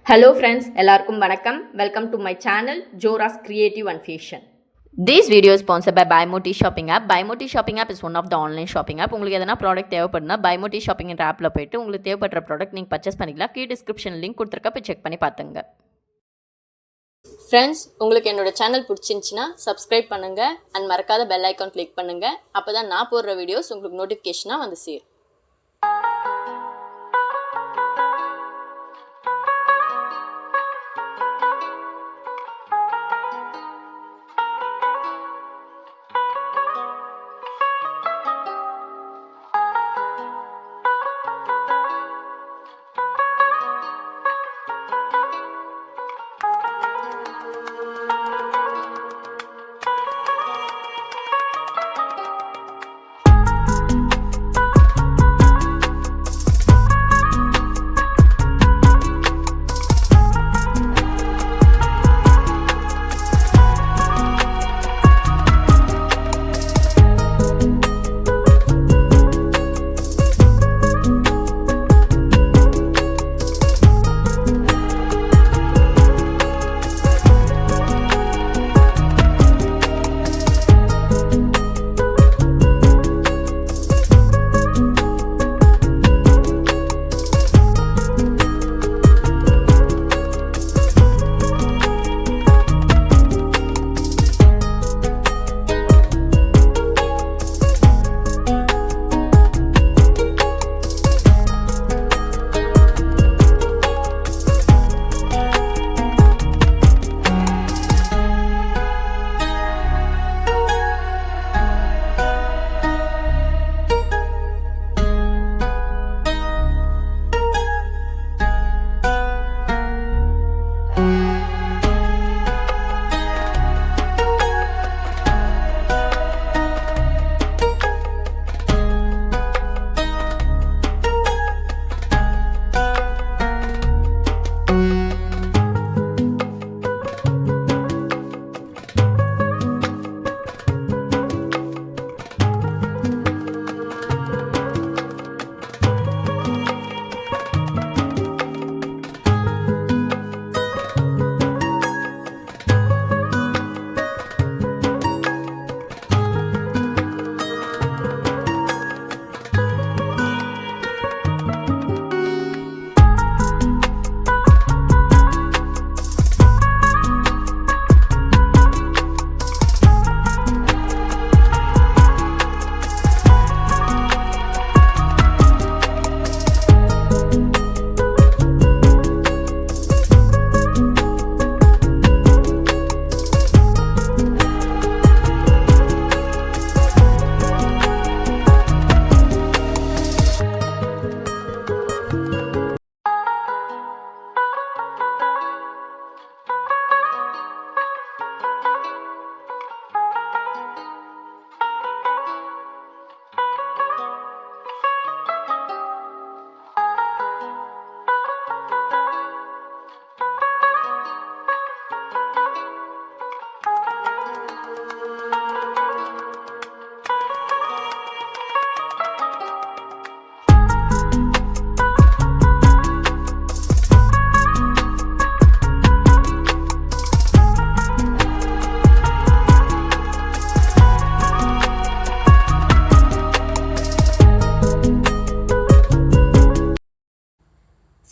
Hello friends, எல்லாருக்கும் வணக்கம். Welcome to my channel Jora's Creative and Fashion. This video is sponsored by BuyMote shopping app. BuyMote shopping app is one of the online shopping app. உங்களுக்கு எதனா product தேவைப்படுனா BuyMote shopping என்ற ஆப்ல போய்ட்டு உங்களுக்கு தேவைப்படுற product நீங்க பர்ச்சேஸ் பண்ணிக்கலாம். கீழ டிஸ்கிரிப்ஷன் லிங்க் கொடுத்திருக்க போய் செக் பண்ணி பாத்துங்க. Friends, உங்களுக்கு என்னோட சேனல் பிடிச்சிருந்துச்சுனா subscribe பண்ணுங்க and மறக்காத bell icon click பண்ணுங்க. அப்பதான் நான் போடுற வீடியோஸ் உங்களுக்கு நோட்டிஃபிகேஷனா வந்து சேரும்.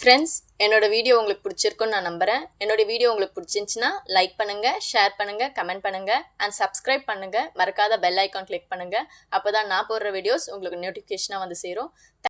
ஃப்ரெண்ட்ஸ், என்னோட வீடியோ உங்களுக்கு பிடிச்சிருக்குன்னு நான் நம்புகிறேன். என்னோட வீடியோ உங்களுக்கு பிடிச்சிருந்துச்சுன்னா லைக் பண்ணுங்கள், ஷேர் பண்ணுங்கள், கமெண்ட் பண்ணுங்கள் அண்ட் சப்ஸ்கிரைப் பண்ணுங்கள். மறக்காத பெல் ஐக்கான் கிளிக் பண்ணுங்கள். அப்போ தான் நான் போடுற வீடியோஸ் உங்களுக்கு நோட்டிஃபிகேஷனாக வந்து சேரும்.